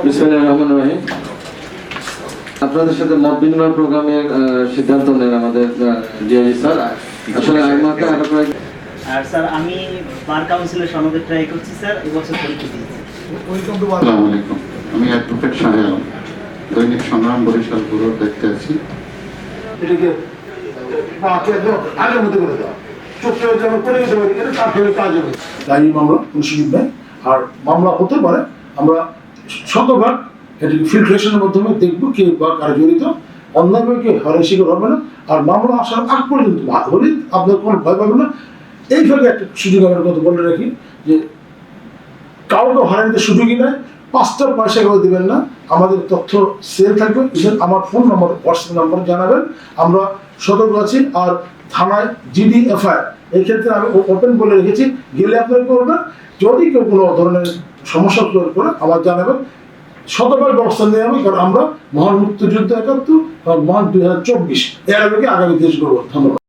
বিসমিল্লাহির রহমানির রহিম। আপনাদের সাথে মত বিনিময় প্রোগ্রামের সিদ্ধান্ত নেন আমাদের ডিআইজি স্যার। আসলে আমাকে আর স্যার আমি বার কাউন্সিলের সনদে ট্রাই করছি স্যার, এবছর পরীক্ষা দিয়েছি। আসসালামু আলাইকুম, আমি অ্যাডভোকেট শাহে আলম, দৈনিক সংগ্রাম বরিশাল ব্যুরোর দেখতে আছি। এটাকে আগের মতো করে দেওয়া চোখটা যেন করে দিতে পারি, এটা তারপরে কাজ হবে। দায়ী মামলা কোনো সুযোগ নেই, আর মামলা হতে পারে আমরা শতভাগ এটাকে ফিল্ট্রেশনের মাধ্যমে দেখবো কে বা কারা জড়িত, অন্যায়ভাবে কে হারের শিকার হবে না। আর মামলা আসার আগ পর্যন্ত হলে আপনার কোনো ভয় পাবে না। এইভাবে একটা সুযোগ আমার কথা বলে রাখি যে কাউকে হারিয়ে দিতে সুযোগই নেই, 5টা পয়সা কেউ দেবেন না। আমাদের তথ্য সেল থাকবে, আমার ফোন নম্বর হোয়াটসঅ্যাপ নাম্বার জানাবেন, আমরা সতর্ক আছি। আর থানায় জিডি এফআইআর এই ক্ষেত্রে আমি ওপেন বলে রেখেছি, গেলে আপনারা করবেন। যদি কেউ কোনো ধরনের সমস্যা তৈরি করে আমার জানাবেন, শতভাগ ব্যবস্থা নেওয়া হবে। কারণ আমরা মহান মুক্তিযুদ্ধ 71 এবং মহান 2024 এর আগে আগামী দেশ গড়ব। ধন্যবাদ।